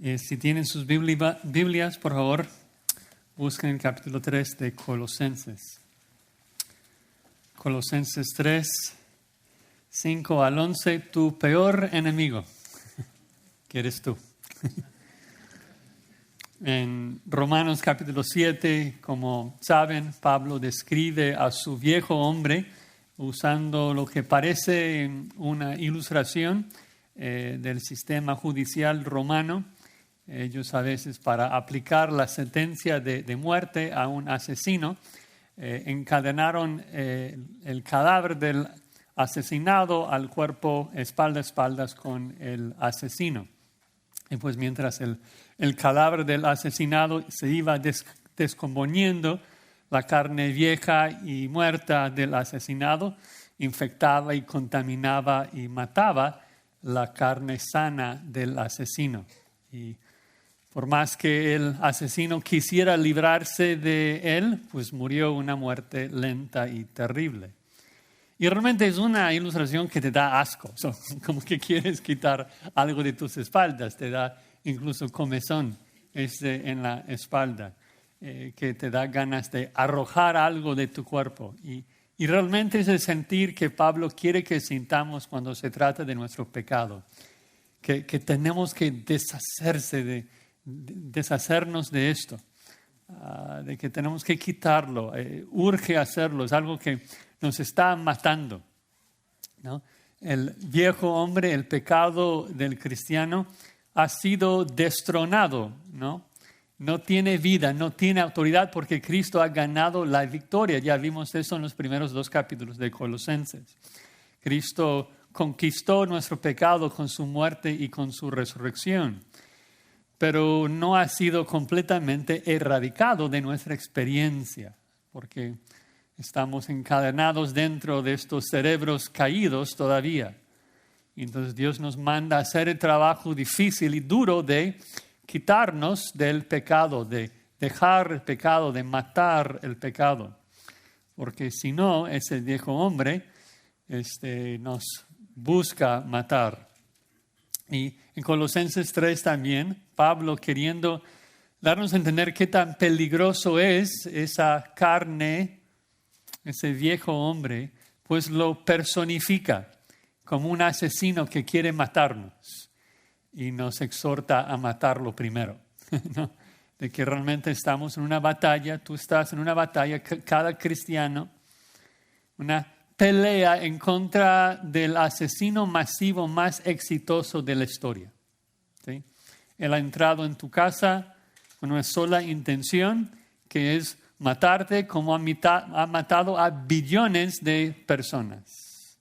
Si tienen sus Biblias, por favor, busquen el capítulo 3 de Colosenses. Colosenses 3, 5 al 11, tu peor enemigo, que eres tú. En Romanos capítulo 7, como saben, Pablo describe a su viejo hombre usando lo que parece una ilustración del sistema judicial romano. Ellos a veces, para aplicar la sentencia de muerte a un asesino, encadenaron el cadáver del asesinado al cuerpo espalda a espaldas con el asesino. Y pues mientras el cadáver del asesinado se iba descomponiendo, la carne vieja y muerta del asesinado infectaba y contaminaba y mataba la carne sana del asesino. Y por más que el asesino quisiera librarse de él, pues murió una muerte lenta y terrible. Y realmente es una ilustración que te da asco, como que quieres quitar algo de tus espaldas, te da incluso comezón en la espalda, que te da ganas de arrojar algo de tu cuerpo. Y realmente es el sentir que Pablo quiere que sintamos cuando se trata de nuestro pecado, que tenemos que deshacernos de esto, de que tenemos que quitarlo, urge hacerlo, es algo que nos está matando, ¿no? El viejo hombre, el pecado del cristiano ha sido destronado, ¿no? No tiene vida, no tiene autoridad porque Cristo ha ganado la victoria. Ya vimos eso en los primeros 2 capítulos de Colosenses. Cristo conquistó nuestro pecado con su muerte y con su resurrección, pero no ha sido completamente erradicado de nuestra experiencia, porque estamos encadenados dentro de estos cerebros caídos todavía. Y entonces Dios nos manda a hacer el trabajo difícil y duro de quitarnos del pecado, de dejar el pecado, de matar el pecado. Porque si no, ese viejo hombre nos busca matar. Y en Colosenses 3 también, Pablo, queriendo darnos a entender qué tan peligroso es esa carne, ese viejo hombre, pues lo personifica como un asesino que quiere matarnos y nos exhorta a matarlo primero, ¿no? De que realmente estamos en una batalla, tú estás en una batalla, cada cristiano, una pelea en contra del asesino masivo más exitoso de la historia, ¿sí? Él ha entrado en tu casa con una sola intención, que es matarte, como ha matado a billones de personas.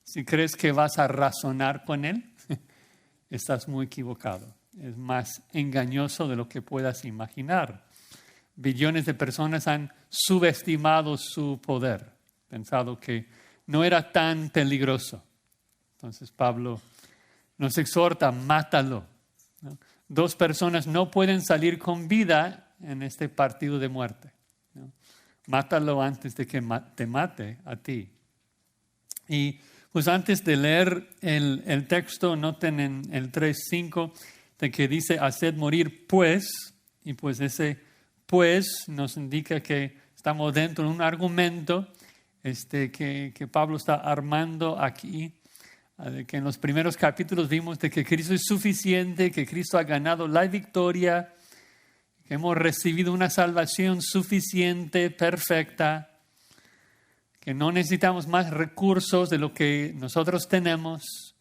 Si crees que vas a razonar con él, estás muy equivocado. Es más engañoso de lo que puedas imaginar. Billones de personas han subestimado su poder, pensado que no era tan peligroso. Entonces Pablo nos exhorta, mátalo, ¿no? 2 personas no pueden salir con vida en este partido de muerte, ¿no? Mátalo antes de que te mate a ti. Y pues antes de leer el texto, noten en el 3:5 de que dice, haced morir pues, y pues ese pues nos indica que estamos dentro de un argumento que Pablo está armando aquí, de que en los primeros capítulos vimos de que Cristo es suficiente, que Cristo ha ganado la victoria, que hemos recibido una salvación suficiente, perfecta, que no necesitamos más recursos de lo que nosotros tenemos.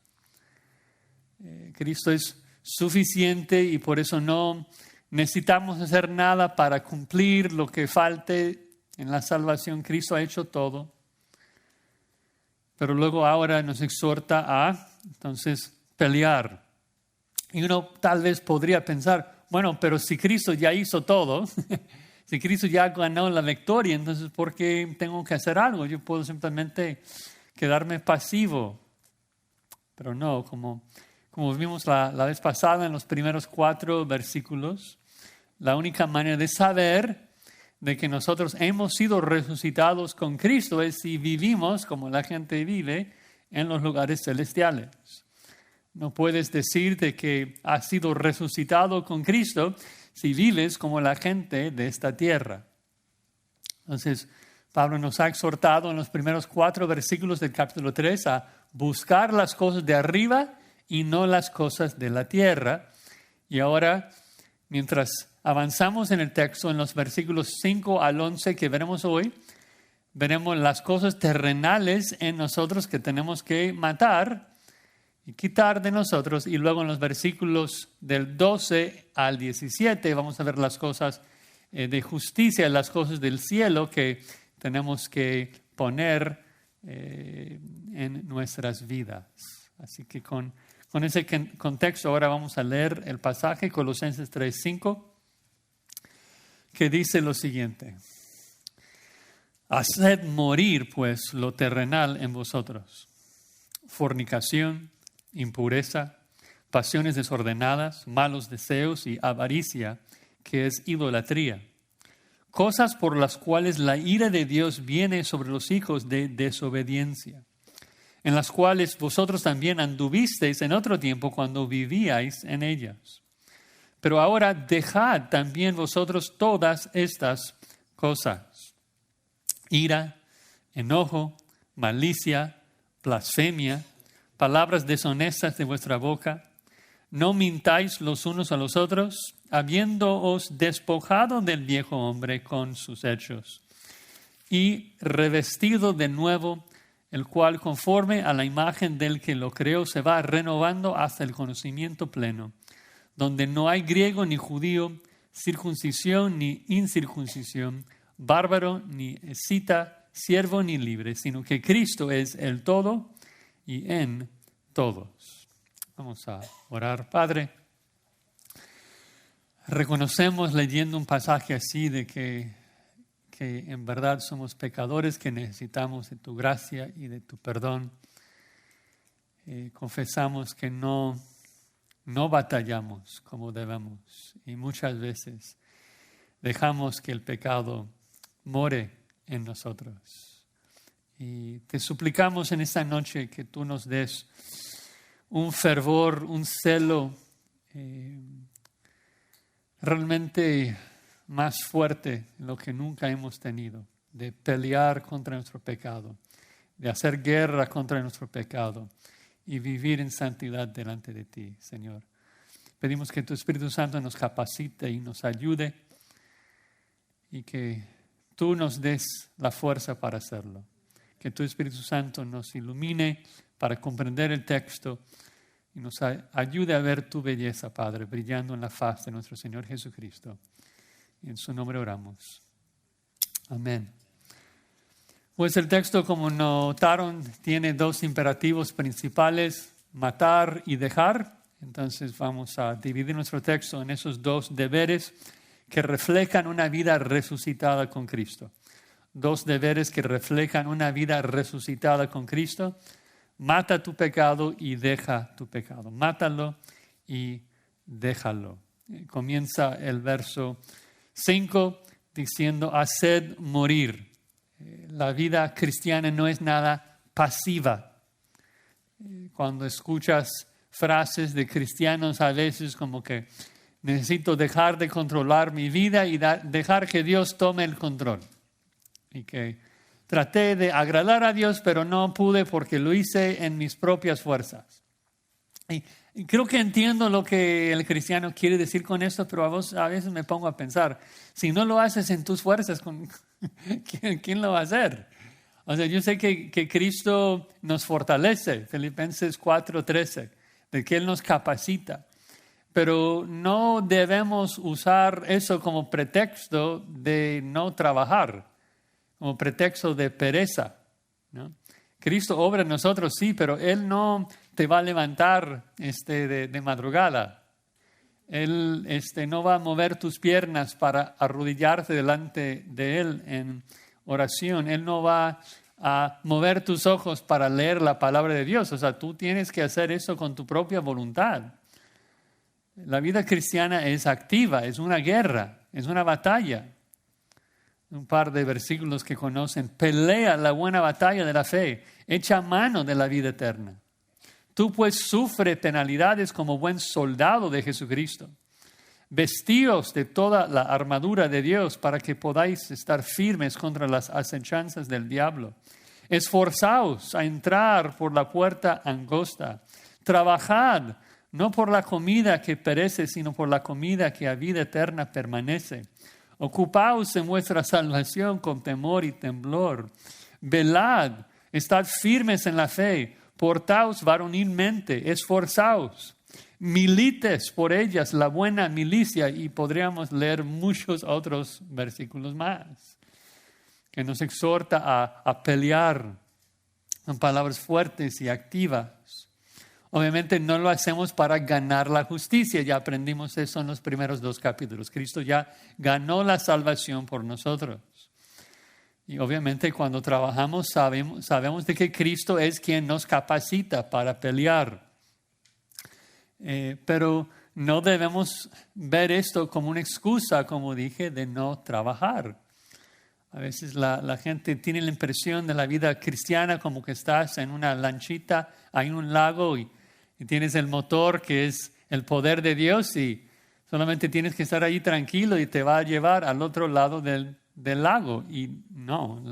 Cristo es suficiente y por eso no necesitamos hacer nada para cumplir lo que falte en la salvación. Cristo ha hecho todo. Pero luego ahora nos exhorta a, entonces, pelear. Y uno tal vez podría pensar, bueno, pero si Cristo ya hizo todo, si Cristo ya ganó la victoria, entonces ¿por qué tengo que hacer algo? Yo puedo simplemente quedarme pasivo. Pero no, como vimos la vez pasada en los primeros 4 versículos, la única manera de saber de que nosotros hemos sido resucitados con Cristo es si vivimos como la gente vive en los lugares celestiales. No puedes decir de que has sido resucitado con Cristo si vives como la gente de esta tierra. Entonces, Pablo nos ha exhortado en los primeros 4 versículos del capítulo 3 a buscar las cosas de arriba y no las cosas de la tierra. Y ahora, mientras avanzamos en el texto, en los versículos 5 al 11 que veremos hoy, veremos las cosas terrenales en nosotros que tenemos que matar y quitar de nosotros. Y luego en los versículos del 12 al 17 vamos a ver las cosas de justicia, las cosas del cielo que tenemos que poner en nuestras vidas. Así que con ese contexto ahora vamos a leer el pasaje Colosenses 3:5 que dice lo siguiente: haced morir pues lo terrenal en vosotros, fornicación, impureza, pasiones desordenadas, malos deseos y avaricia, que es idolatría. Cosas por las cuales la ira de Dios viene sobre los hijos de desobediencia, en las cuales vosotros también anduvisteis en otro tiempo cuando vivíais en ellas. Pero ahora dejad también vosotros todas estas cosas: ira, enojo, malicia, blasfemia, palabras deshonestas de vuestra boca. No mintáis los unos a los otros, habiéndoos despojado del viejo hombre con sus hechos, y revestido de nuevo, el cual conforme a la imagen del que lo creó se va renovando hasta el conocimiento pleno, donde no hay griego ni judío, circuncisión ni incircuncisión, bárbaro ni escita, siervo ni libre, sino que Cristo es el todo y en todos. Vamos a orar. Padre, reconocemos leyendo un pasaje así de que en verdad somos pecadores que necesitamos de tu gracia y de tu perdón. Confesamos que no batallamos como debemos y muchas veces dejamos que el pecado more en nosotros. Y te suplicamos en esta noche que tú nos des un fervor, un celo realmente más fuerte de lo que nunca hemos tenido, de pelear contra nuestro pecado, de hacer guerra contra nuestro pecado y vivir en santidad delante de ti, Señor. Pedimos que tu Espíritu Santo nos capacite y nos ayude y que tú nos des la fuerza para hacerlo. Que tu Espíritu Santo nos ilumine para comprender el texto y nos ayude a ver tu belleza, Padre, brillando en la faz de nuestro Señor Jesucristo. Y en su nombre oramos. Amén. Pues el texto, como notaron, tiene 2 imperativos principales: matar y dejar. Entonces vamos a dividir nuestro texto en esos 2 deberes que reflejan una vida resucitada con Cristo. 2 deberes que reflejan una vida resucitada con Cristo. Mata tu pecado y deja tu pecado. Mátalo y déjalo. Comienza el verso 5 diciendo: haced morir. La vida cristiana no es nada pasiva. Cuando escuchas frases de cristianos a veces como que necesito dejar de controlar mi vida y dejar que Dios tome el control. Y que traté de agradar a Dios, pero no pude porque lo hice en mis propias fuerzas. Y creo que entiendo lo que el cristiano quiere decir con esto, pero a veces me pongo a pensar, si no lo haces en tus fuerzas, ¿quién lo va a hacer? O sea, yo sé que Cristo nos fortalece, Filipenses 4:13, de que Él nos capacita. Pero no debemos usar eso como pretexto de no trabajar, como pretexto de pereza, ¿no? Cristo obra en nosotros, sí, pero Él no te va a levantar de madrugada. Él no va a mover tus piernas para arrodillarte delante de Él en oración. Él no va a mover tus ojos para leer la palabra de Dios. O sea, tú tienes que hacer eso con tu propia voluntad. La vida cristiana es activa, es una guerra, es una batalla. Un par de versículos que conocen: pelea la buena batalla de la fe, echa mano de la vida eterna. Tú pues sufre penalidades como buen soldado de Jesucristo. Vestíos de toda la armadura de Dios para que podáis estar firmes contra las acechanzas del diablo. Esforzaos a entrar por la puerta angosta. Trabajad, no por la comida que perece, sino por la comida que a vida eterna permanece. Ocupaos en vuestra salvación con temor y temblor. Velad, estad firmes en la fe, portaos varonilmente, esforzaos. Milites por ellas la buena milicia, y podríamos leer muchos otros versículos más, que nos exhorta a pelear con palabras fuertes y activas. Obviamente no lo hacemos para ganar la justicia, ya aprendimos eso en los primeros 2 capítulos. Cristo ya ganó la salvación por nosotros. Y obviamente cuando trabajamos sabemos de que Cristo es quien nos capacita para pelear. Pero no debemos ver esto como una excusa, como dije, de no trabajar. A veces la gente tiene la impresión de la vida cristiana como que estás en una lanchita, hay un lago y tienes el motor que es el poder de Dios y solamente tienes que estar ahí tranquilo y te va a llevar al otro lado del lago. Y no,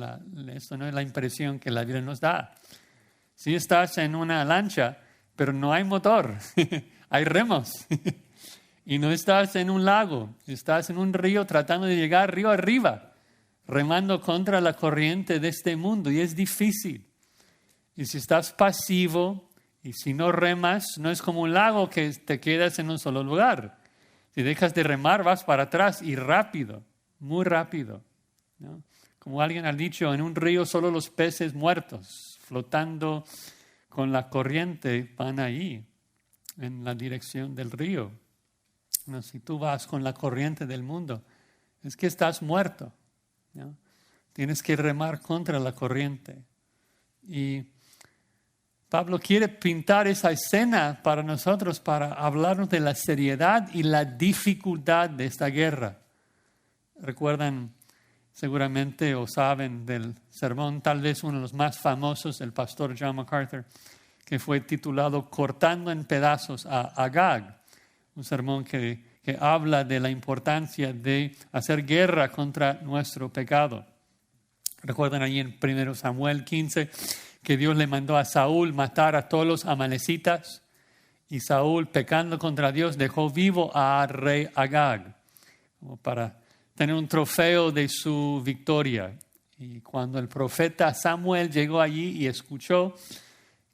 esto no es la impresión que la Biblia nos da. Si estás en una lancha, pero no hay motor, hay remos. Y no estás en un lago, estás en un río tratando de llegar río arriba, remando contra la corriente de este mundo. Y es difícil. Y si estás pasivo y si no remas, no es como un lago que te quedas en un solo lugar. Si dejas de remar, vas para atrás y rápido, muy rápido, ¿no? Como alguien ha dicho, en un río solo los peces muertos, flotando con la corriente, van ahí, en la dirección del río. No, si tú vas con la corriente del mundo, es que estás muerto, ¿no? Tienes que remar contra la corriente. Y Pablo quiere pintar esa escena para nosotros, para hablarnos de la seriedad y la dificultad de esta guerra. Recuerdan seguramente o saben del sermón, tal vez uno de los más famosos, del pastor John MacArthur, que fue titulado Cortando en pedazos a Agag. Un sermón que habla de la importancia de hacer guerra contra nuestro pecado. Recuerdan ahí en 1 Samuel 15 que Dios le mandó a Saúl matar a todos los amalecitas, y Saúl, pecando contra Dios, dejó vivo a rey Agag, como para tener un trofeo de su victoria. Y cuando el profeta Samuel llegó allí y escuchó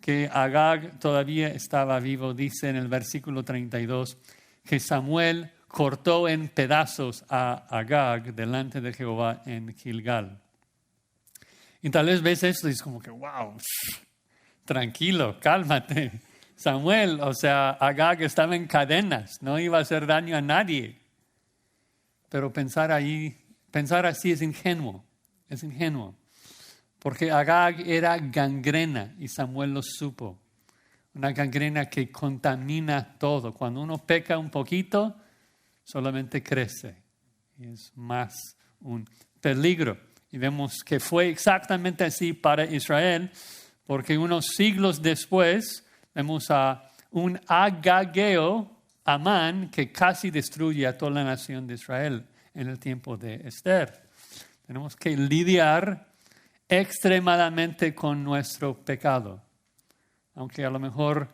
que Agag todavía estaba vivo, dice en el versículo 32 que Samuel cortó en pedazos a Agag delante de Jehová en Gilgal. Y tal vez ves esto y es como que, wow, tranquilo, cálmate. Samuel, o sea, Agag estaba en cadenas, no iba a hacer daño a nadie. Pero pensar así es ingenuo. Porque Agag era gangrena y Samuel lo supo. Una gangrena que contamina todo. Cuando uno peca un poquito, solamente crece. Y es más un peligro. Y vemos que fue exactamente así para Israel, porque unos siglos después vemos a un agageo, Amán, que casi destruye a toda la nación de Israel en el tiempo de Esther. Tenemos que lidiar extremadamente con nuestro pecado. Aunque a lo mejor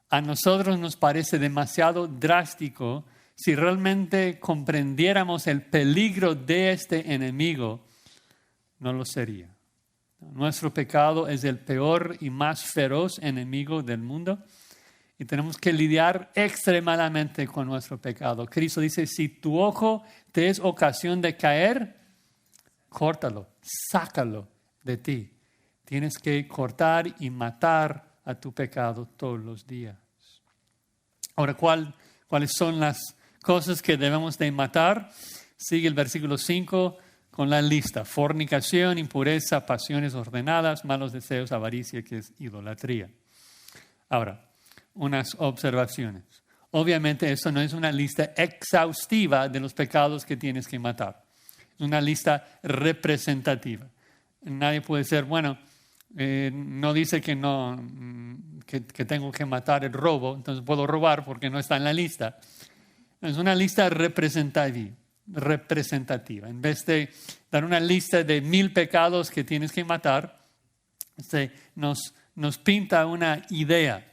a nosotros nos parece demasiado drástico, si realmente comprendiéramos el peligro de este enemigo, no lo sería. Nuestro pecado es el peor y más feroz enemigo del mundo y tenemos que lidiar extremadamente con nuestro pecado. Cristo dice, si tu ojo te es ocasión de caer, córtalo, sácalo de ti. Tienes que cortar y matar a tu pecado todos los días. Ahora, ¿cuáles son las cosas que debemos de matar? Sigue el versículo 5 con la lista: fornicación, impureza, pasiones ordenadas, malos deseos, avaricia, que es idolatría. Ahora, unas observaciones. Obviamente, esto no es una lista exhaustiva de los pecados que tienes que matar. Es una lista representativa. Nadie puede ser, bueno, No dice que que tengo que matar el robo, entonces puedo robar porque no está en la lista. Es una lista representativa. En vez de dar una lista de 1000 pecados que tienes que matar, nos pinta una idea.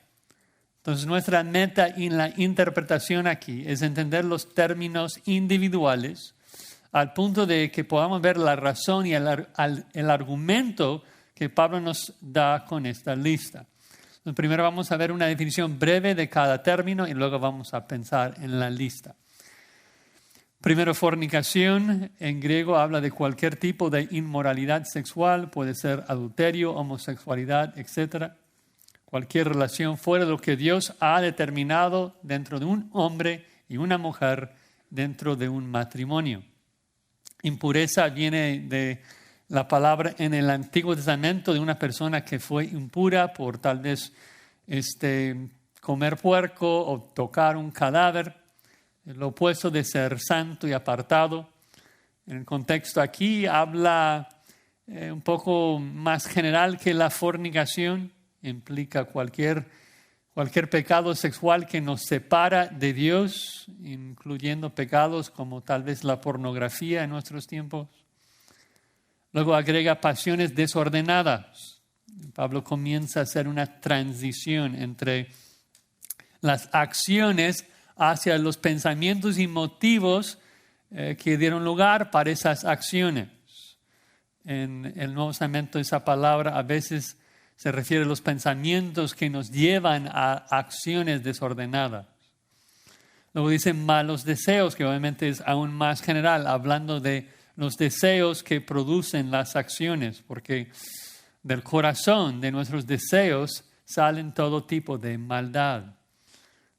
Entonces nuestra meta en la interpretación aquí es entender los términos individuales al punto de que podamos ver la razón y el argumento que Pablo nos da con esta lista. Entonces, primero vamos a ver una definición breve de cada término y luego vamos a pensar en la lista. Primero, fornicación, en griego habla de cualquier tipo de inmoralidad sexual, puede ser adulterio, homosexualidad, etc. Cualquier relación fuera de lo que Dios ha determinado dentro de un hombre y una mujer dentro de un matrimonio. Impureza viene de la palabra en el Antiguo Testamento de una persona que fue impura por tal vez comer puerco o tocar un cadáver. Lo opuesto de ser santo y apartado. En el contexto aquí habla un poco más general que la fornicación. Implica cualquier pecado sexual que nos separa de Dios, incluyendo pecados como tal vez la pornografía en nuestros tiempos. Luego agrega pasiones desordenadas. Pablo comienza a hacer una transición entre las acciones hacia los pensamientos y motivos que dieron lugar para esas acciones. En el Nuevo Testamento esa palabra a veces se refiere a los pensamientos que nos llevan a acciones desordenadas. Luego dice malos deseos, que obviamente es aún más general, hablando de los deseos que producen las acciones, porque del corazón de nuestros deseos salen todo tipo de maldad.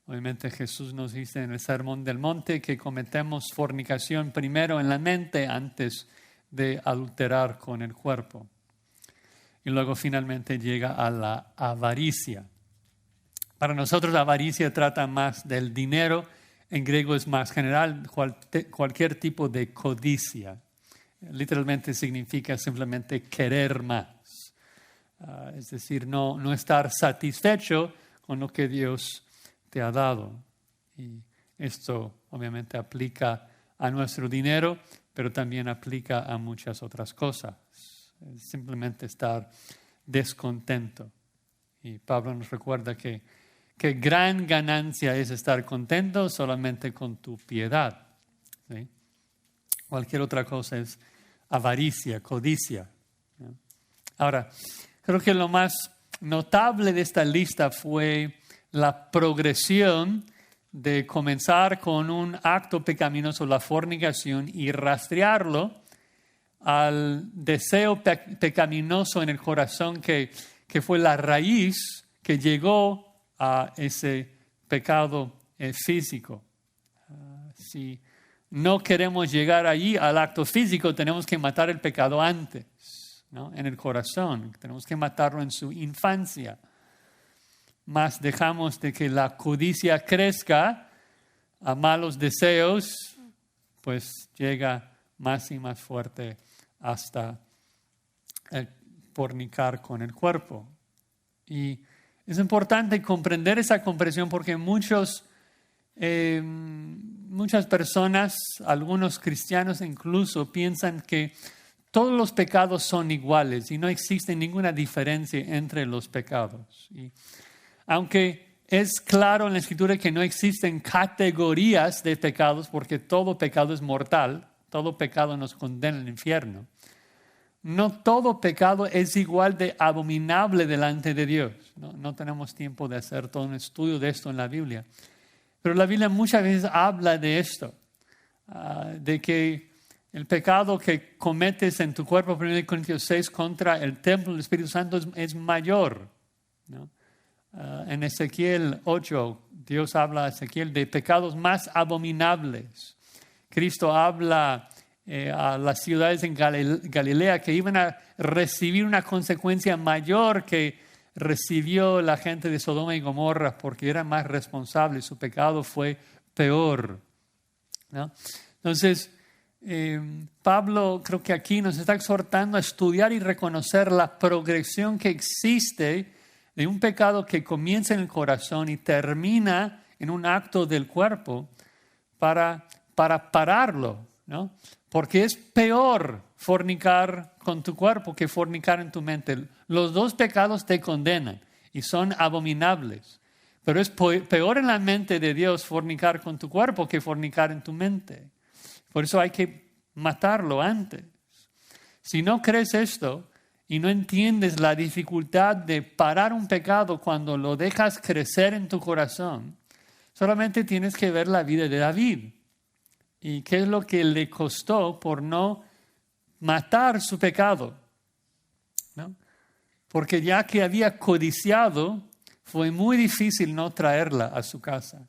Obviamente Jesús nos dice en el Sermón del Monte que cometemos fornicación primero en la mente antes de adulterar con el cuerpo. Y luego finalmente llega a la avaricia. Para nosotros la avaricia trata más del dinero, en griego es más general, cualquier tipo de codicia. Literalmente significa simplemente querer más. Es decir, no estar satisfecho con lo que Dios te ha dado. Y esto obviamente aplica a nuestro dinero, pero también aplica a muchas otras cosas. Es simplemente estar descontento. Y Pablo nos recuerda que gran ganancia es estar contento solamente con tu piedad. ¿Sí? Cualquier otra cosa es avaricia, codicia. ¿Sí? Ahora, creo que lo más notable de esta lista fue la progresión de comenzar con un acto pecaminoso, la fornicación, y rastrearlo al deseo pecaminoso en el corazón que fue la raíz que llegó a ese pecado físico. Si no queremos llegar allí al acto físico, tenemos que matar el pecado antes, ¿no? En el corazón, tenemos que matarlo en su infancia. Más dejamos de que la codicia crezca a malos deseos, pues llega más y más fuerte hasta el fornicar con el cuerpo. Y es importante comprender esa comprensión porque muchas personas, algunos cristianos incluso, piensan que todos los pecados son iguales y no existe ninguna diferencia entre los pecados. Y aunque es claro en la Escritura que no existen categorías de pecados porque todo pecado es mortal, todo pecado nos condena al infierno. No todo pecado es igual de abominable delante de Dios. No tenemos tiempo de hacer todo un estudio de esto en la Biblia. Pero la Biblia muchas veces habla de esto, de que el pecado que cometes en tu cuerpo, 1 Corintios 6, contra el templo del Espíritu Santo es mayor, ¿no? En Ezequiel 8, Dios habla a Ezequiel de pecados más abominables. Cristo habla a las ciudades en Galilea que iban a recibir una consecuencia mayor que recibió la gente de Sodoma y Gomorra porque eran más responsables, su pecado fue peor, ¿no? Entonces, Pablo creo que aquí nos está exhortando a estudiar y reconocer la progresión que existe de un pecado que comienza en el corazón y termina en un acto del cuerpo para pararlo, ¿no? Porque es peor fornicar con tu cuerpo que fornicar en tu mente. Los dos pecados te condenan y son abominables. Pero es peor en la mente de Dios fornicar con tu cuerpo que fornicar en tu mente. Por eso hay que matarlo antes. Si no crees esto y no entiendes la dificultad de parar un pecado cuando lo dejas crecer en tu corazón, solamente tienes que ver la vida de David. ¿Y qué es lo que le costó por no matar su pecado? ¿No? Porque ya que había codiciado, fue muy difícil no traerla a su casa.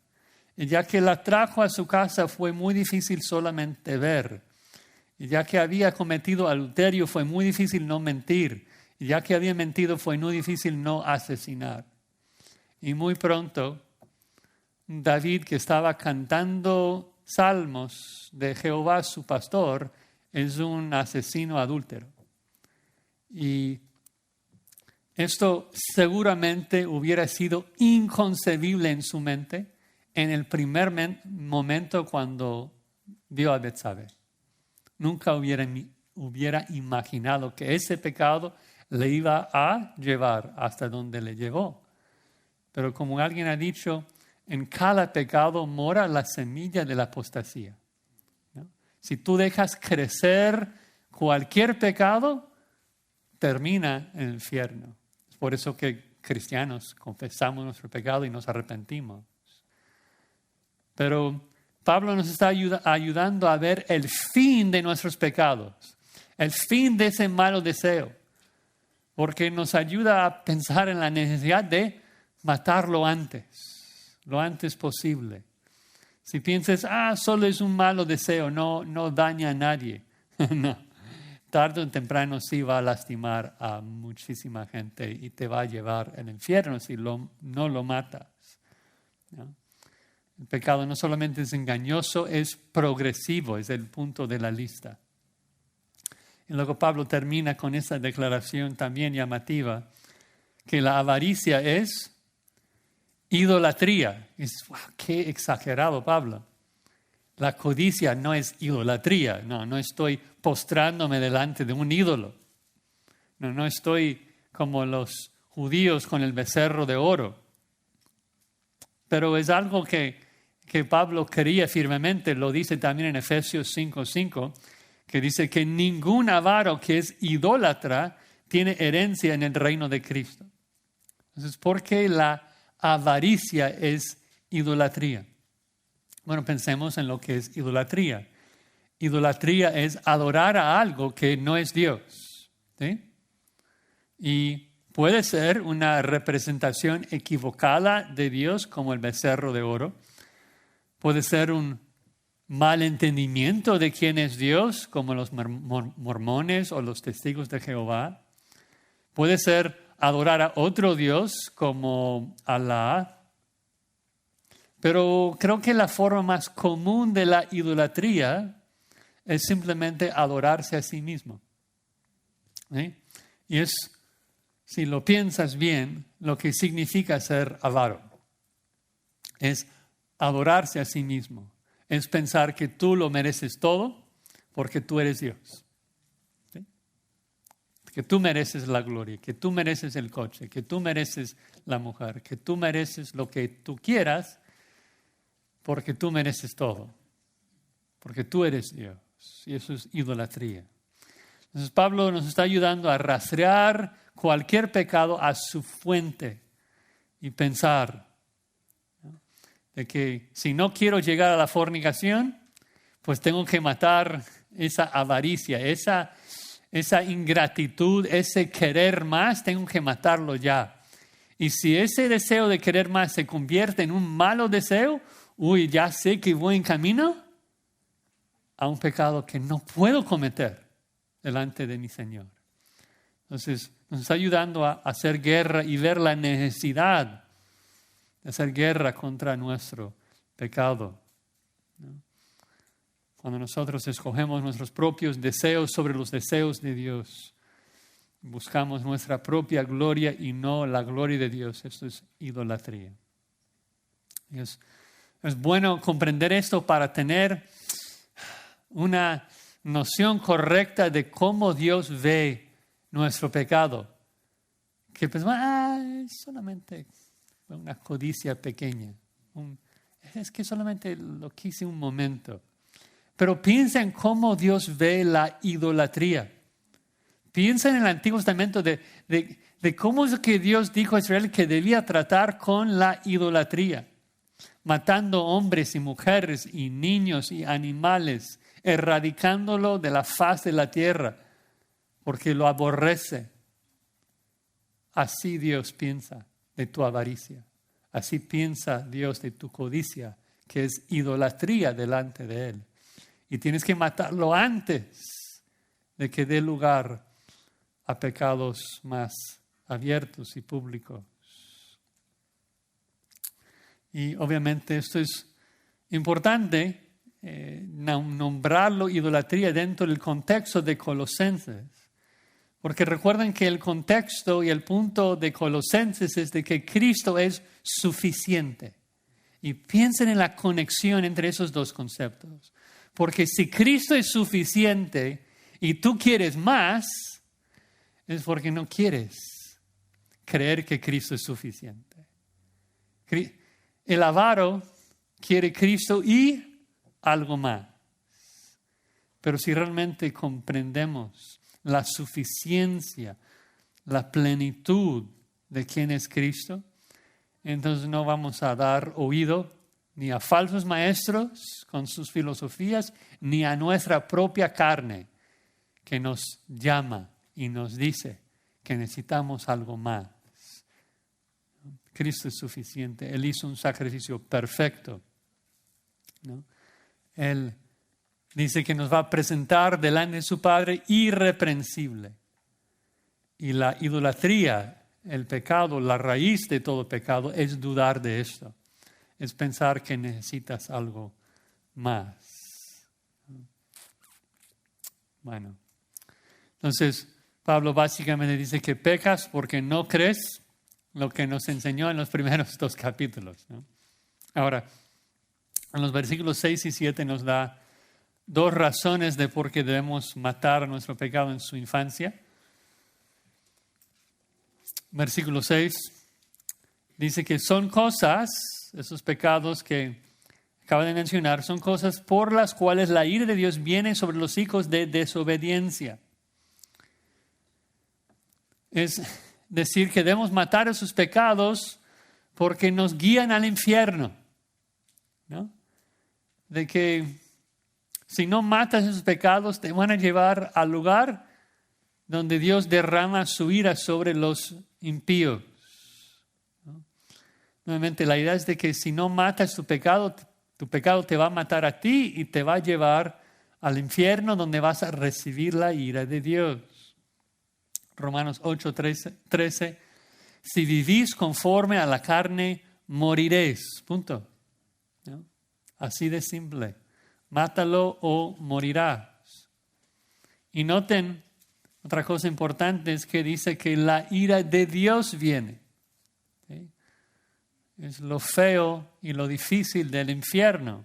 Y ya que la trajo a su casa, fue muy difícil solamente ver. Y ya que había cometido adulterio, fue muy difícil no mentir. Y ya que había mentido, fue muy difícil no asesinar. Y muy pronto, David, que estaba cantando salmos de Jehová su pastor, es un asesino adúltero. Y esto seguramente hubiera sido inconcebible en su mente en el primer momento cuando vio a Betsabé. Nunca hubiera imaginado que ese pecado le iba a llevar hasta donde le llevó. Pero como alguien ha dicho, en cada pecado mora la semilla de la apostasía, ¿no? Si tú dejas crecer cualquier pecado, termina en el infierno. Es por eso que cristianos confesamos nuestro pecado y nos arrepentimos. Pero Pablo nos está ayudando a ver el fin de nuestros pecados, el fin de ese malo deseo, porque nos ayuda a pensar en la necesidad de matarlo antes, lo antes posible. Si piensas, solo es un malo deseo, no daña a nadie. No, tarde o temprano sí va a lastimar a muchísima gente y te va a llevar al infierno si no lo matas, ¿no? El pecado no solamente es engañoso, es progresivo, es el punto de la lista. Y luego Pablo termina con esa declaración también llamativa, que la avaricia es idolatría. Qué exagerado, Pablo. La codicia no es idolatría. No estoy postrándome delante de un ídolo. No estoy como los judíos con el becerro de oro. Pero es algo que Pablo quería firmemente, lo dice también en Efesios 5:5, que dice que ningún avaro que es idólatra tiene herencia en el reino de Cristo. Entonces, ¿por qué la avaricia es idolatría? Bueno, pensemos en lo que es idolatría. Idolatría es adorar a algo que no es Dios, ¿sí? Y puede ser una representación equivocada de Dios, como el becerro de oro. Puede ser un mal entendimiento de quién es Dios, como los mormones o los testigos de Jehová. Puede ser adorar a otro Dios, como Alá. Pero creo que la forma más común de la idolatría es simplemente adorarse a sí mismo, ¿sí? Y es, si lo piensas bien, lo que significa ser avaro. Es adorarse a sí mismo. Es pensar que tú lo mereces todo porque tú eres Dios, ¿sí? Que tú mereces la gloria, que tú mereces el coche, que tú mereces la mujer, que tú mereces lo que tú quieras porque tú mereces todo, porque tú eres Dios. Y eso es idolatría. Entonces Pablo nos está ayudando a rastrear cualquier pecado a su fuente y pensar, ¿no?, de que si no quiero llegar a la fornicación, pues tengo que matar esa avaricia, esa ingratitud, ese querer más, tengo que matarlo ya. Y si ese deseo de querer más se convierte en un malo deseo, ya sé que voy en camino a un pecado que no puedo cometer delante de mi Señor. Entonces, nos está ayudando a hacer guerra y ver la necesidad de hacer guerra contra nuestro pecado, ¿no? Cuando nosotros escogemos nuestros propios deseos sobre los deseos de Dios, buscamos nuestra propia gloria y no la gloria de Dios. Esto es idolatría. Es bueno comprender esto para tener una noción correcta de cómo Dios ve nuestro pecado. Que pensamos, es solamente una codicia pequeña. Es que solamente lo quise un momento. Pero piensa en cómo Dios ve la idolatría. Piensa en el Antiguo Testamento de cómo es que Dios dijo a Israel que debía tratar con la idolatría. Matando hombres y mujeres y niños y animales, erradicándolo de la faz de la tierra, porque lo aborrece. Así Dios piensa de tu avaricia. Así piensa Dios de tu codicia, que es idolatría delante de Él. Y tienes que matarlo antes de que dé lugar a pecados más abiertos y públicos. Y obviamente esto es importante, nombrarlo idolatría dentro del contexto de Colosenses. Porque recuerden que el contexto y el punto de Colosenses es de que Cristo es suficiente. Y piensen en la conexión entre esos dos conceptos. Porque si Cristo es suficiente y tú quieres más, es porque no quieres creer que Cristo es suficiente. El avaro quiere Cristo y algo más. Pero si realmente comprendemos la suficiencia, la plenitud de quién es Cristo, entonces no vamos a dar oído ni a falsos maestros con sus filosofías, ni a nuestra propia carne que nos llama y nos dice que necesitamos algo más. Cristo es suficiente. Él hizo un sacrificio perfecto, ¿no? Él dice que nos va a presentar delante de su Padre irreprensible. Y la idolatría, el pecado, la raíz de todo pecado es dudar de esto. Es pensar que necesitas algo más. Bueno, entonces Pablo básicamente dice que pecas porque no crees lo que nos enseñó en los primeros 2 capítulos, ¿no? Ahora, en los versículos 6 y 7 nos da 2 razones de por qué debemos matar nuestro pecado en su infancia. Versículo 6 dice que son cosas, esos pecados que acabo de mencionar, son cosas por las cuales la ira de Dios viene sobre los hijos de desobediencia. Es decir, que debemos matar esos pecados porque nos guían al infierno, ¿no? De que si no matas esos pecados te van a llevar al lugar donde Dios derrama su ira sobre los impíos, ¿no? Nuevamente, la idea es de que si no matas tu pecado te va a matar a ti y te va a llevar al infierno donde vas a recibir la ira de Dios. Romanos 8:13. Si vivís conforme a la carne, moriréis. Punto, ¿no? Así de simple. Mátalo o morirás. Y noten, otra cosa importante es que dice que la ira de Dios viene. ¿Sí? Es lo feo y lo difícil del infierno.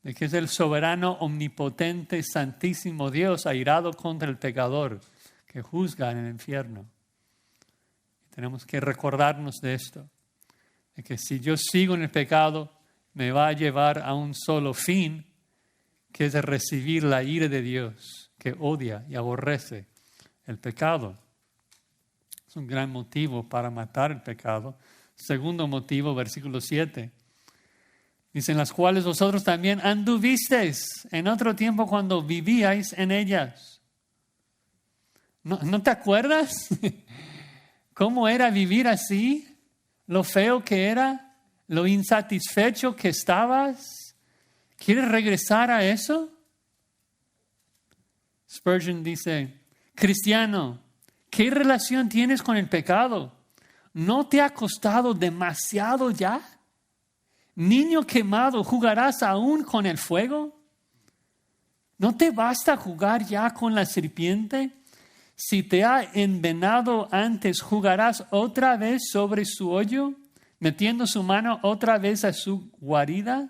De que es el soberano, omnipotente, santísimo Dios airado contra el pecador que juzga en el infierno. Tenemos que recordarnos de esto, de que si yo sigo en el pecado, me va a llevar a un solo fin, que es recibir la ira de Dios, que odia y aborrece el pecado. Es un gran motivo para matar el pecado. Segundo motivo, versículo 7. Dicen, las cuales vosotros también anduvisteis en otro tiempo cuando vivíais en ellas. ¿No te acuerdas cómo era vivir así? Lo feo que era, lo insatisfecho que estabas. ¿Quieres regresar a eso? Spurgeon dice, cristiano, ¿qué relación tienes con el pecado? ¿No te ha costado demasiado ya? Niño quemado, ¿jugarás aún con el fuego? ¿No te basta jugar ya con la serpiente? Si te ha envenenado antes, ¿jugarás otra vez sobre su hoyo, metiendo su mano otra vez a su guarida?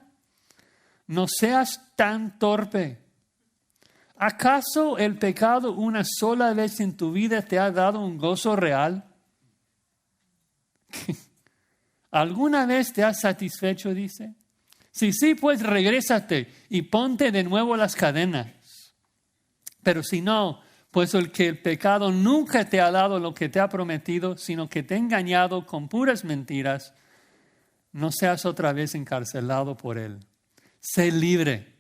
No seas tan torpe. ¿Acaso el pecado una sola vez en tu vida te ha dado un gozo real? ¿Alguna vez te has satisfecho? Dice. Si sí, pues regrésate y ponte de nuevo las cadenas. Pero si no, pues el pecado nunca te ha dado lo que te ha prometido, sino que te ha engañado con puras mentiras, no seas otra vez encarcelado por él. Sé libre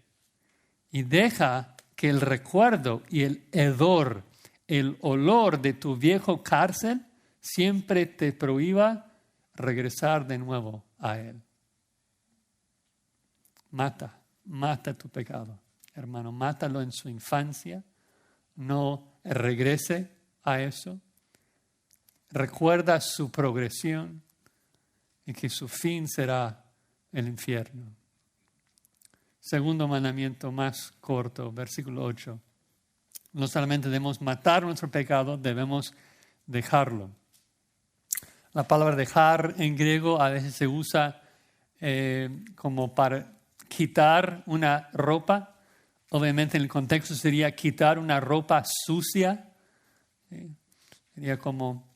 y deja que el recuerdo y el hedor, el olor de tu viejo cárcel siempre te prohíba regresar de nuevo a él. Mata tu pecado, hermano, mátalo en su infancia. No regrese a eso. Recuerda su progresión y que su fin será el infierno. Segundo mandamiento más corto, versículo 8. No solamente debemos matar nuestro pecado, debemos dejarlo. La palabra dejar en griego a veces se usa como para quitar una ropa. Obviamente en el contexto sería quitar una ropa sucia. Sería como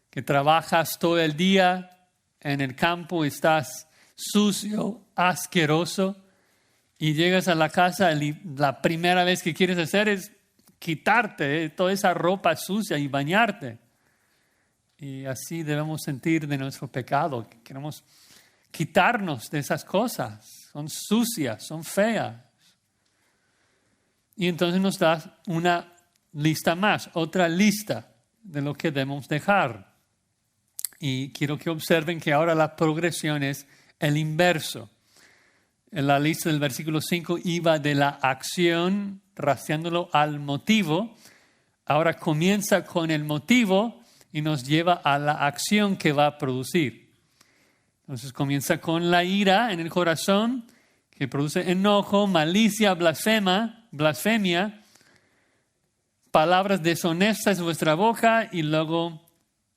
que trabajas todo el día en el campo y estás sucio, asqueroso, y llegas a la casa y la primera vez que quieres hacer es quitarte toda esa ropa sucia y bañarte. Y así debemos sentir de nuestro pecado. Queremos quitarnos de esas cosas. Son sucias, son feas. Y entonces nos da una lista más, otra lista de lo que debemos dejar. Y quiero que observen que ahora la progresión es el inverso. En la lista del versículo 5 iba de la acción, rastreándolo al motivo. Ahora comienza con el motivo y nos lleva a la acción que va a producir. Entonces comienza con la ira en el corazón, que produce enojo, malicia, blasfemia, palabras deshonestas en vuestra boca y luego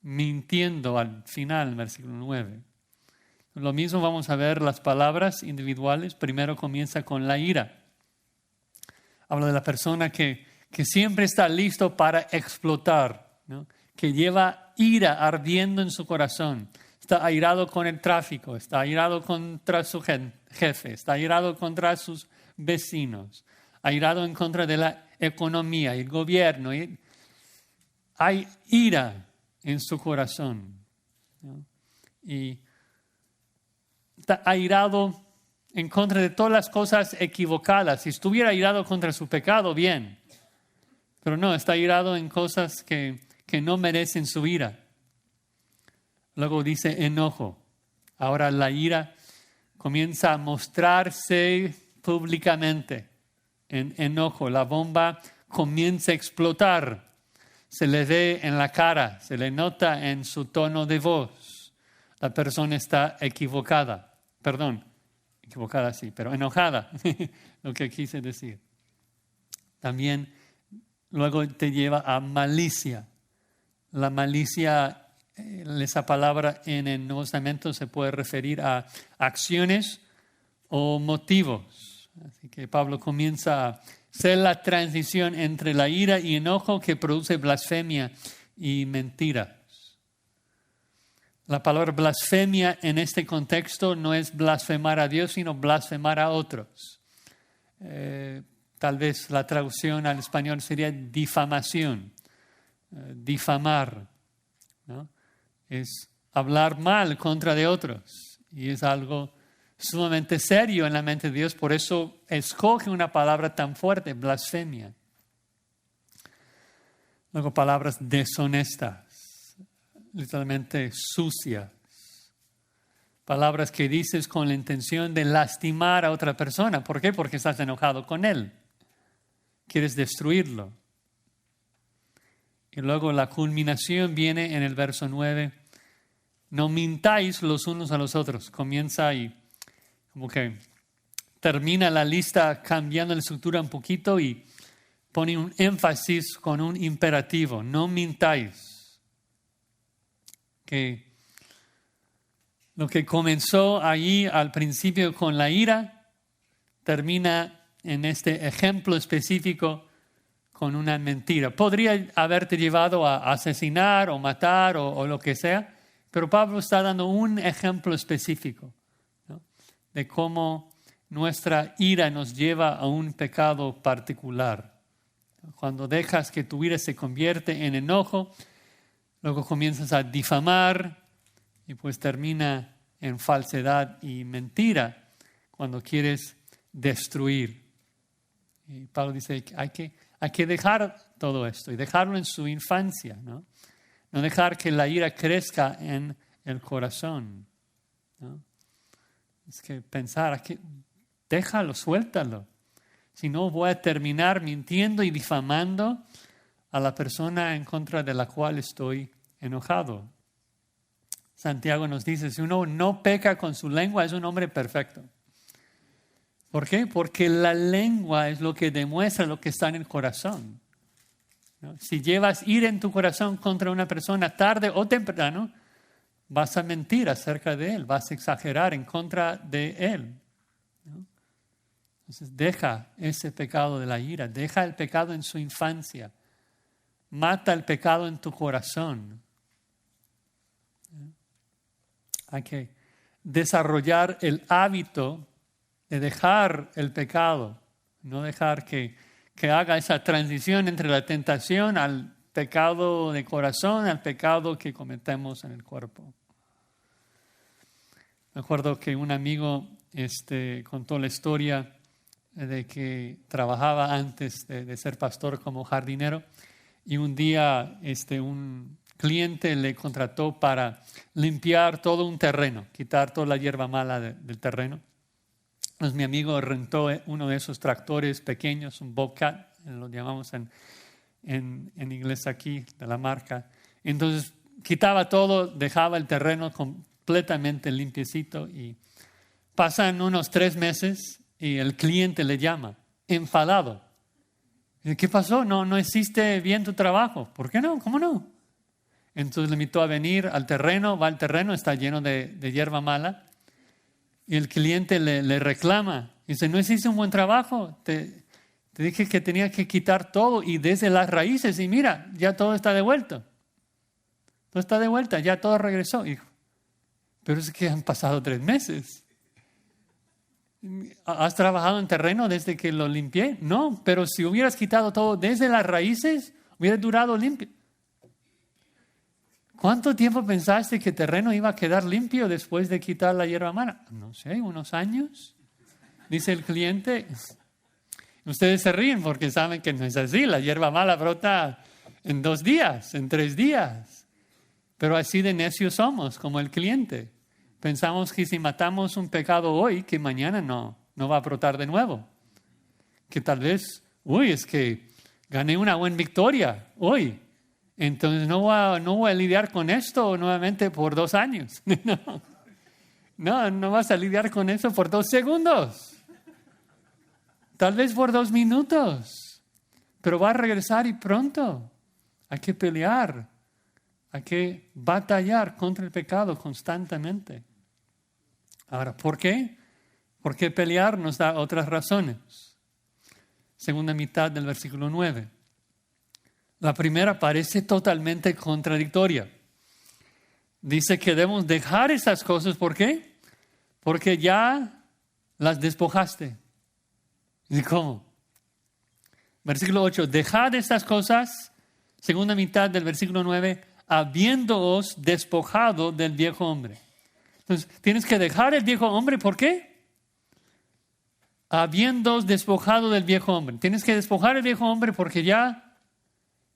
mintiendo al final, versículo 9. Lo mismo vamos a ver las palabras individuales. Primero comienza con la ira. Habla de la persona que siempre está listo para explotar, ¿no? Que lleva ira ardiendo en su corazón. Está airado con el tráfico, está airado contra su jefe, está airado contra sus vecinos, airado en contra de la economía y el gobierno. Hay ira en su corazón, ¿no? Y está airado en contra de todas las cosas equivocadas. Si estuviera airado contra su pecado, bien. Pero no, está airado en cosas que no merecen su ira. Luego dice enojo. Ahora la ira comienza a mostrarse públicamente en enojo. La bomba comienza a explotar. Se le ve en la cara, se le nota en su tono de voz. La persona está equivocada sí, pero enojada, lo que quise decir. También luego te lleva a malicia. La malicia, esa palabra en el Nuevo Testamento se puede referir a acciones o motivos. Así que Pablo comienza a hacer la transición entre la ira y enojo que produce blasfemia y mentira. La palabra blasfemia en este contexto no es blasfemar a Dios, sino blasfemar a otros. Tal vez la traducción al español sería difamación, difamar, ¿no? Es hablar mal contra de otros y es algo sumamente serio en la mente de Dios. Por eso escoge una palabra tan fuerte, blasfemia. Luego palabras deshonestas. Literalmente sucias. Palabras que dices con la intención de lastimar a otra persona. ¿Por qué? Porque estás enojado con él. Quieres destruirlo. Y luego la culminación viene en el verso 9. No mintáis los unos a los otros. Comienza y como que termina la lista cambiando la estructura un poquito y pone un énfasis con un imperativo, no mintáis. Que lo que comenzó allí al principio con la ira, termina en este ejemplo específico con una mentira. Podría haberte llevado a asesinar o matar o lo que sea, pero Pablo está dando un ejemplo específico, ¿no?, de cómo nuestra ira nos lleva a un pecado particular. Cuando dejas que tu ira se convierte en enojo, luego comienzas a difamar y pues termina en falsedad y mentira cuando quieres destruir. Y Pablo dice que hay que dejar todo esto y dejarlo en su infancia, ¿no? No dejar que la ira crezca en el corazón, ¿no? Es que pensar, déjalo, suéltalo. Si no, voy a terminar mintiendo y difamando a la persona en contra de la cual estoy enojado. Santiago nos dice, si uno no peca con su lengua, es un hombre perfecto. ¿Por qué? Porque la lengua es lo que demuestra lo que está en el corazón, ¿no? Si llevas ira en tu corazón contra una persona tarde o temprano, vas a mentir acerca de él, vas a exagerar en contra de él, ¿no? Entonces deja ese pecado de la ira, deja el pecado en su infancia, mata el pecado en tu corazón. Hay que desarrollar el hábito de dejar el pecado, no dejar que haga esa transición entre la tentación al pecado de corazón, al pecado que cometemos en el cuerpo. Me acuerdo que un amigo contó la historia de que trabajaba antes de ser pastor como jardinero y un día un cliente le contrató para limpiar todo un terreno, quitar toda la hierba mala del terreno. Entonces mi amigo rentó uno de esos tractores pequeños, un Bobcat, lo llamamos en inglés aquí, de la marca. Entonces quitaba todo, dejaba el terreno completamente limpiecito y pasan unos 3 meses y el cliente le llama, enfadado. ¿Qué pasó? No hiciste bien tu trabajo. ¿Por qué no? ¿Cómo no? Entonces le invitó a venir al terreno, va al terreno, está lleno de hierba mala. Y el cliente le reclama. Dice, no hiciste un buen trabajo. Te dije que tenía que quitar todo y desde las raíces. Y mira, ya todo está de vuelta. Todo está de vuelta, ya todo regresó. Hijo, pero es que han pasado 3 meses. ¿Has trabajado en terreno desde que lo limpié? No, pero si hubieras quitado todo desde las raíces, hubiera durado limpio. ¿Cuánto tiempo pensaste que el terreno iba a quedar limpio después de quitar la hierba mala? No sé, unos años, dice el cliente. Ustedes se ríen porque saben que no es así. La hierba mala brota en 2 días, en 3 días. Pero así de necios somos, como el cliente. Pensamos que si matamos un pecado hoy, que mañana no va a brotar de nuevo. Que tal vez, es que gané una buena victoria hoy. Entonces no voy a lidiar con esto nuevamente por 2 años. No vas a lidiar con eso por 2 segundos. Tal vez por 2 minutos. Pero va a regresar y pronto. Hay que pelear. Hay que batallar contra el pecado constantemente. Ahora, ¿por qué? Porque pelear nos da otras razones. Segunda mitad del versículo 9. La primera parece totalmente contradictoria. Dice que debemos dejar esas cosas. ¿Por qué? Porque ya las despojaste. ¿Y cómo? Versículo 8. Dejad estas cosas, segunda mitad del versículo 9, habiéndoos despojado del viejo hombre. Entonces, tienes que dejar el viejo hombre. ¿Por qué? Habiéndoos despojado del viejo hombre. Tienes que despojar el viejo hombre porque ya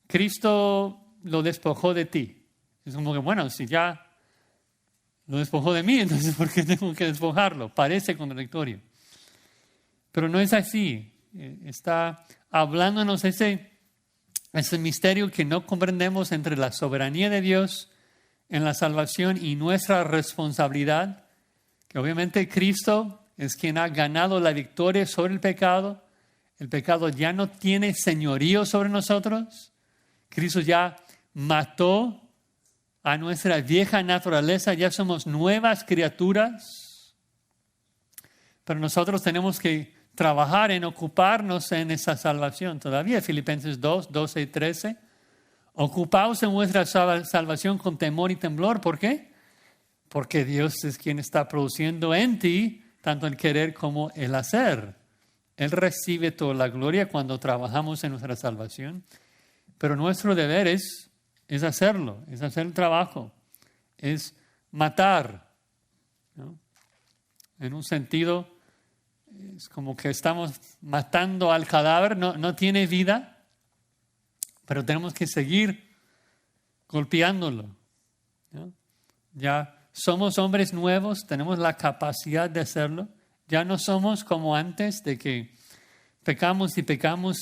Cristo lo despojó de ti. Es como que, bueno, si ya lo despojó de mí, entonces ¿por qué tengo que despojarlo? Parece contradictorio. Pero no es así. Está hablándonos ese misterio que no comprendemos entre la soberanía de Dios en la salvación y nuestra responsabilidad, que obviamente Cristo es quien ha ganado la victoria sobre el pecado. El pecado ya no tiene señorío sobre nosotros. Cristo ya mató a nuestra vieja naturaleza, ya somos nuevas criaturas. Pero nosotros tenemos que trabajar en ocuparnos en esa salvación. Todavía Filipenses 2, 12 y 13. Ocupaos en vuestra salvación con temor y temblor. ¿Por qué? Porque Dios es quien está produciendo en ti tanto el querer como el hacer. Él recibe toda la gloria cuando trabajamos en nuestra salvación. Pero nuestro deber es hacerlo, es hacer el trabajo, es matar, ¿no? En un sentido, es como que estamos matando al cadáver, no tiene vida, pero tenemos que seguir golpeándolo, ¿no? Ya somos hombres nuevos, tenemos la capacidad de hacerlo. Ya no somos como antes de que pecamos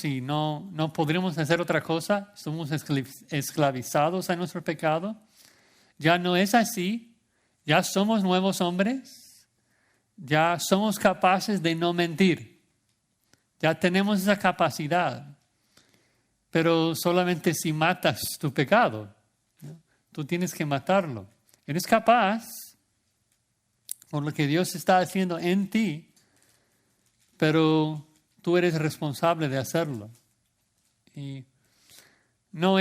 y no podremos hacer otra cosa. Somos esclavizados a nuestro pecado. Ya no es así. Ya somos nuevos hombres. Ya somos capaces de no mentir. Ya tenemos esa capacidad. Pero solamente si matas tu pecado, ¿no? Tú tienes que matarlo. Eres capaz, por lo que Dios está haciendo en ti, pero tú eres responsable de hacerlo. Y no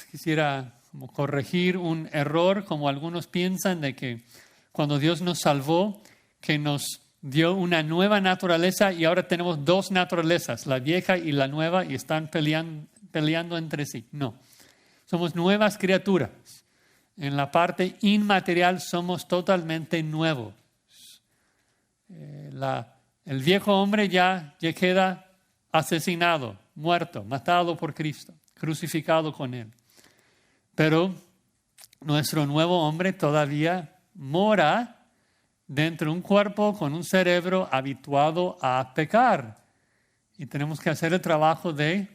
quisiera como corregir un error, como algunos piensan, de que cuando Dios nos salvó, que nos dio una nueva naturaleza y ahora tenemos dos naturalezas, la vieja y la nueva, y están peleando entre sí. No, somos nuevas criaturas. En la parte inmaterial somos totalmente nuevos. El viejo hombre ya queda asesinado, muerto, matado por Cristo, crucificado con Él. Pero nuestro nuevo hombre todavía mora dentro de un cuerpo con un cerebro habituado a pecar. Y tenemos que hacer el trabajo de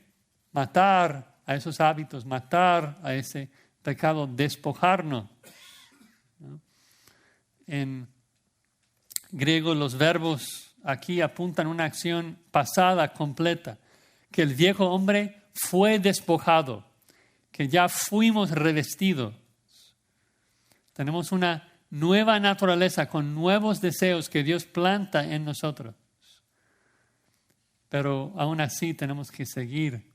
matar a esos hábitos, matar a ese pecado, despojarnos, ¿no? En griego los verbos aquí apuntan a una acción pasada completa, que el viejo hombre fue despojado, que ya fuimos revestidos. Tenemos una nueva naturaleza con nuevos deseos que Dios planta en nosotros. Pero aún así tenemos que seguir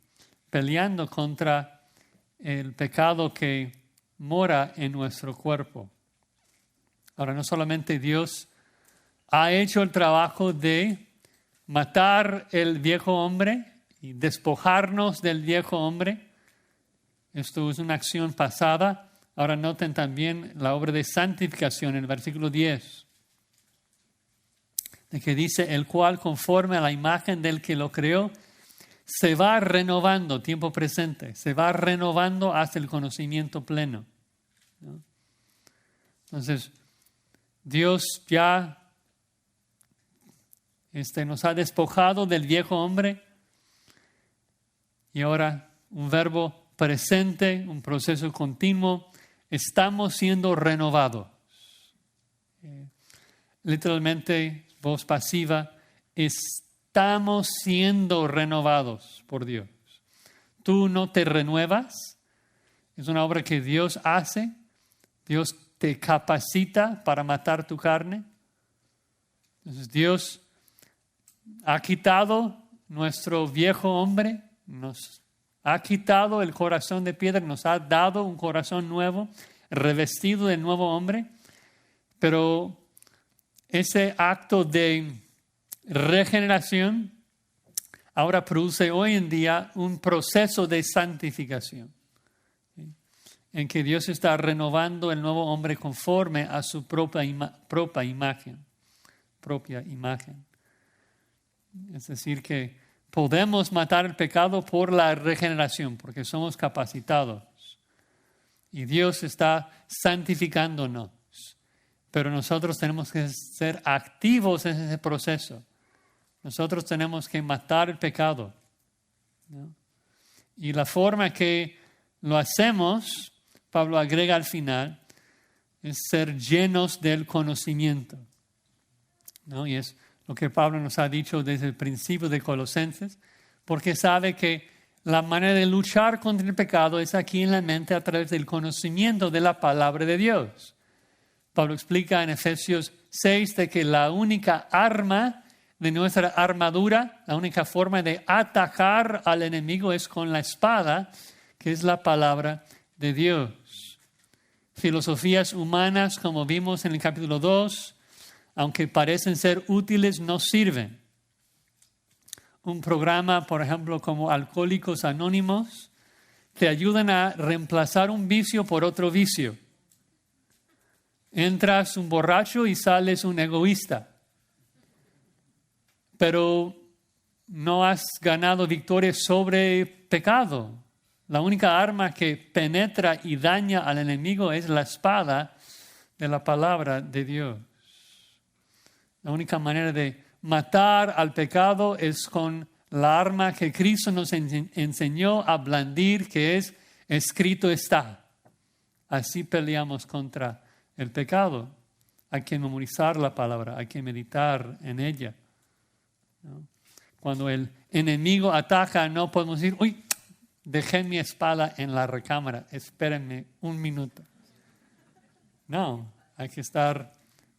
peleando contra el pecado que mora en nuestro cuerpo. Ahora, no solamente Dios ha hecho el trabajo de matar el viejo hombre y despojarnos del viejo hombre. Esto es una acción pasada. Ahora noten también la obra de santificación en el versículo 10, de que dice, el cual conforme a la imagen del que lo creó, se va renovando, tiempo presente, se va renovando hasta el conocimiento pleno, ¿no? Entonces, Dios ya nos ha despojado del viejo hombre y ahora un verbo presente, un proceso continuo, estamos siendo renovados. Literalmente, voz pasiva, estamos siendo renovados por Dios. Tú no te renuevas, es una obra que Dios hace, Dios te capacita para matar tu carne. Entonces Dios ha quitado nuestro viejo hombre, nos ha quitado el corazón de piedra, nos ha dado un corazón nuevo, revestido del nuevo hombre, pero ese acto de regeneración ahora produce hoy en día un proceso de santificación, ¿sí? En que Dios está renovando el nuevo hombre conforme a su propia imagen. Es decir, que podemos matar el pecado por la regeneración, porque somos capacitados. Y Dios está santificándonos. Pero nosotros tenemos que ser activos en ese proceso. Nosotros tenemos que matar el pecado, ¿no? Y la forma que lo hacemos, Pablo agrega al final, es ser llenos del conocimiento, ¿no? Y es lo que Pablo nos ha dicho desde el principio de Colosenses. porque sabe que la manera de luchar contra el pecado es aquí en la mente a través del conocimiento de la palabra de Dios. Pablo explica en Efesios 6 de que la única arma de nuestra armadura, la única forma de atacar al enemigo es con la espada, que es la palabra de Dios. Filosofías humanas, como vimos en el capítulo 2, aunque parecen ser útiles, no sirven. Un programa, por ejemplo, como Alcohólicos Anónimos, te ayudan a reemplazar un vicio por otro vicio. Entras un borracho y sales un egoísta. Pero no has ganado victoria sobre pecado. La única arma que penetra y daña al enemigo es la espada de la palabra de Dios. La única manera de matar al pecado es con la arma que Cristo nos enseñó a blandir, que es escrito está. Así peleamos contra el pecado. Hay que memorizar la palabra, hay que meditar en ella, ¿no? Cuando el enemigo ataca, no podemos decir, uy, dejé mi espada en la recámara, espérenme un minuto. No, hay que estar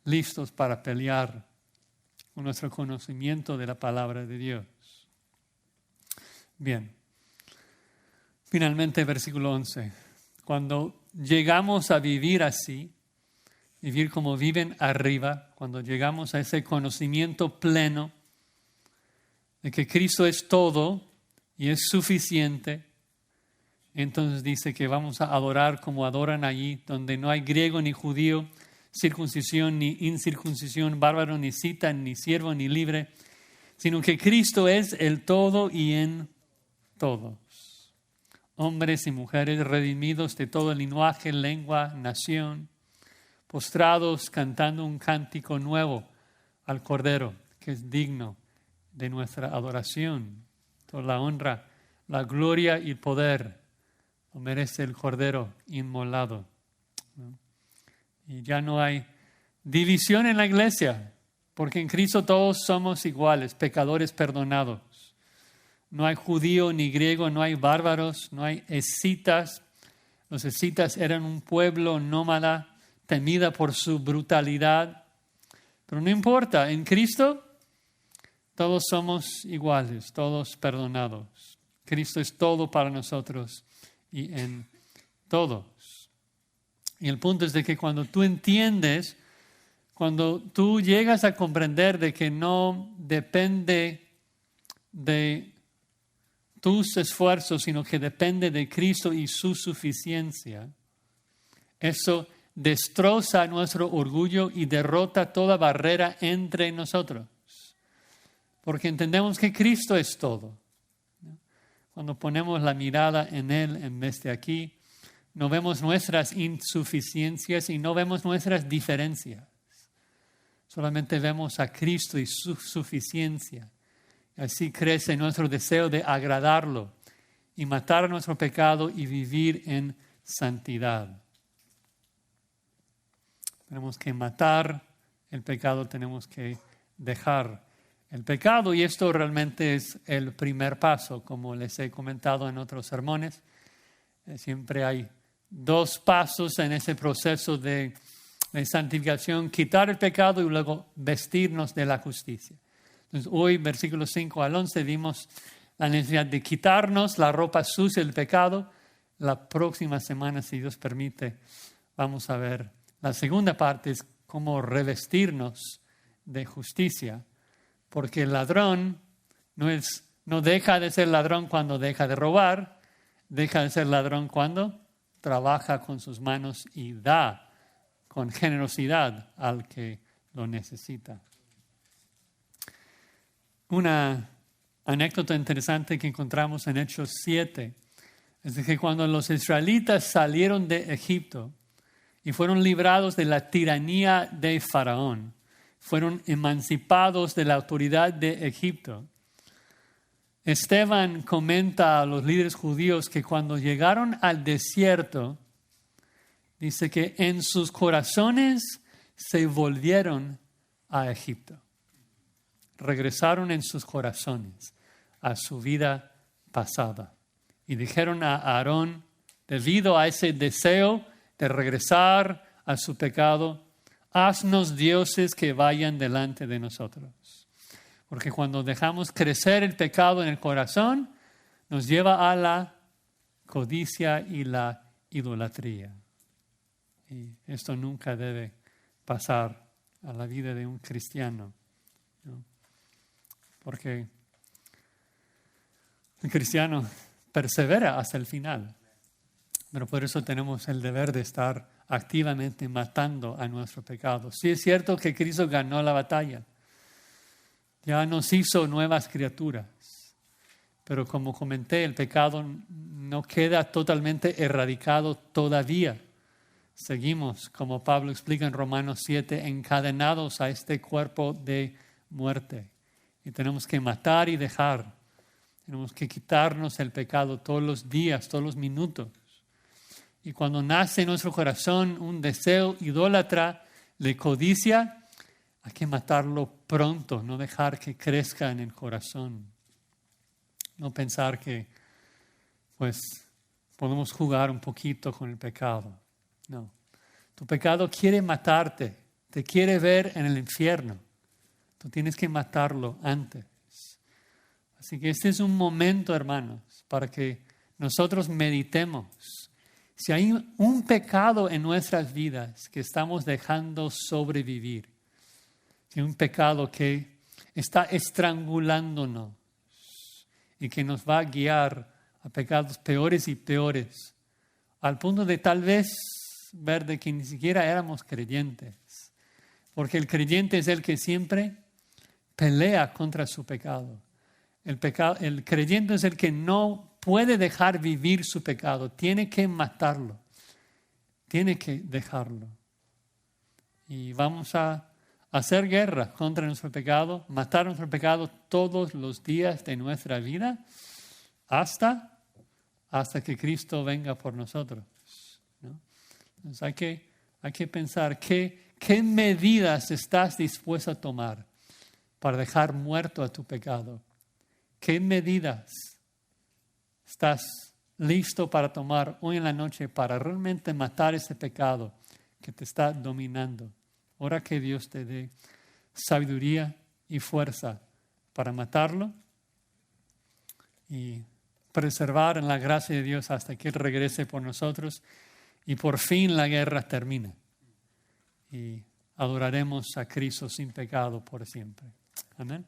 listos para pelear con nuestro conocimiento de la palabra de Dios. Bien, finalmente versículo 11. Cuando llegamos a vivir así, vivir como viven arriba, cuando llegamos a ese conocimiento pleno de que Cristo es todo y es suficiente, entonces dice que vamos a adorar como adoran allí, donde no hay griego ni judío, circuncisión ni incircuncisión, bárbaro ni cita, ni siervo ni libre, sino que Cristo es el todo y en todos. Hombres y mujeres redimidos de todo el linaje, lengua, nación, postrados cantando un cántico nuevo al Cordero, que es digno de nuestra adoración. Toda la honra, la gloria y el poder lo merece el Cordero inmolado, ¿no? Y ya no hay división en la iglesia, porque en Cristo todos somos iguales, pecadores perdonados. No hay judío ni griego, no hay bárbaros, no hay escitas. Los escitas eran un pueblo nómada, temida por su brutalidad. Pero no importa, en Cristo todos somos iguales, todos perdonados. Cristo es todo para nosotros y en todos. Y el punto es de que cuando tú entiendes, cuando tú llegas a comprender de que no depende de tus esfuerzos, sino que depende de Cristo y su suficiencia, eso destroza nuestro orgullo y derrota toda barrera entre nosotros. Porque entendemos que Cristo es todo. Cuando ponemos la mirada en Él en vez de aquí, no vemos nuestras insuficiencias y no vemos nuestras diferencias. Solamente vemos a Cristo y su suficiencia. Así crece nuestro deseo de agradarlo y matar nuestro pecado y vivir en santidad. Tenemos que matar el pecado, tenemos que dejar el pecado, y esto realmente es el primer paso, como les he comentado en otros sermones. Siempre hay 2 pasos en ese proceso de santificación: quitar el pecado y luego vestirnos de la justicia. Entonces, hoy, versículos 5 al 11, vimos la necesidad de quitarnos la ropa sucia del pecado. La próxima semana, si Dios permite, vamos a ver la segunda parte, es cómo revestirnos de justicia. Porque el ladrón no deja de ser ladrón cuando deja de robar, deja de ser ladrón cuando trabaja con sus manos y da con generosidad al que lo necesita. Una anécdota interesante que encontramos en Hechos 7 es de que cuando los israelitas salieron de Egipto y fueron librados de la tiranía de Faraón, fueron emancipados de la autoridad de Egipto, Esteban comenta a los líderes judíos que cuando llegaron al desierto, dice que en sus corazones se volvieron a Egipto. Regresaron en sus corazones a su vida pasada. Y dijeron a Aarón, debido a ese deseo de regresar a su pecado, haznos dioses que vayan delante de nosotros. Porque cuando dejamos crecer el pecado en el corazón, nos lleva a la codicia y la idolatría. Y esto nunca debe pasar a la vida de un cristiano, ¿no? Porque el cristiano persevera hasta el final. Pero por eso tenemos el deber de estar activamente matando a nuestro pecado. Sí es cierto que Cristo ganó la batalla. Ya nos hizo nuevas criaturas. Pero como comenté, el pecado no queda totalmente erradicado todavía. Seguimos, como Pablo explica en Romanos 7, encadenados a este cuerpo de muerte. Y tenemos que matar y dejar. Tenemos que quitarnos el pecado todos los días, todos los minutos. Y cuando nace en nuestro corazón un deseo idólatra de codicia, hay que matarlo pronto, no dejar que crezca en el corazón. No pensar que podemos jugar un poquito con el pecado. No. Tu pecado quiere matarte, te quiere ver en el infierno. Tú tienes que matarlo antes. Así que este es un momento, hermanos, para que nosotros meditemos. Si hay un pecado en nuestras vidas que estamos dejando sobrevivir, si hay un pecado que está estrangulándonos y que nos va a guiar a pecados peores y peores, al punto de tal vez ver de que ni siquiera éramos creyentes, porque el creyente es el que siempre pelea contra su pecado. El creyente es el que no puede dejar vivir su pecado, tiene que matarlo, tiene que dejarlo. Y vamos a hacer guerra contra nuestro pecado, matar nuestro pecado todos los días de nuestra vida hasta que Cristo venga por nosotros, ¿no? Entonces hay que pensar qué medidas estás dispuesto a tomar para dejar muerto a tu pecado. ¿Qué medidas estás listo para tomar hoy en la noche para realmente matar ese pecado que te está dominando? Ora que Dios te dé sabiduría y fuerza para matarlo y preservar en la gracia de Dios hasta que Él regrese por nosotros y por fin la guerra termine y adoraremos a Cristo sin pecado por siempre. Amén.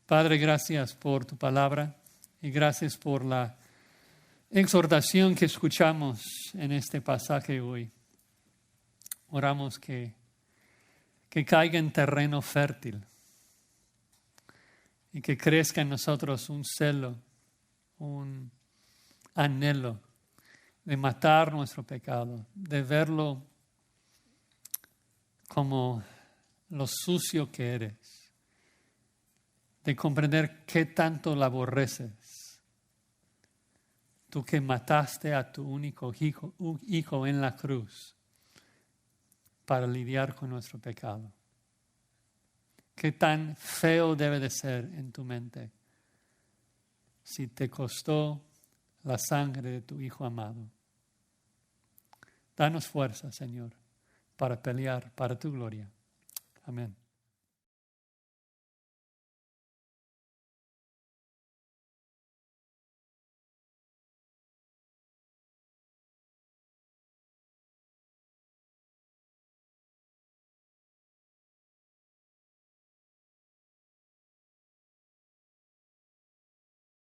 Padre, gracias por tu palabra y gracias por la exhortación que escuchamos en este pasaje hoy. Oramos que caiga en terreno fértil y que crezca en nosotros un celo, un anhelo de matar nuestro pecado, de verlo como lo sucio que eres, de comprender qué tanto lo aborreces. Tú que mataste a tu único hijo en la cruz para lidiar con nuestro pecado. Qué tan feo debe de ser en tu mente si te costó la sangre de tu Hijo amado. Danos fuerza, Señor, para pelear para tu gloria. Amén.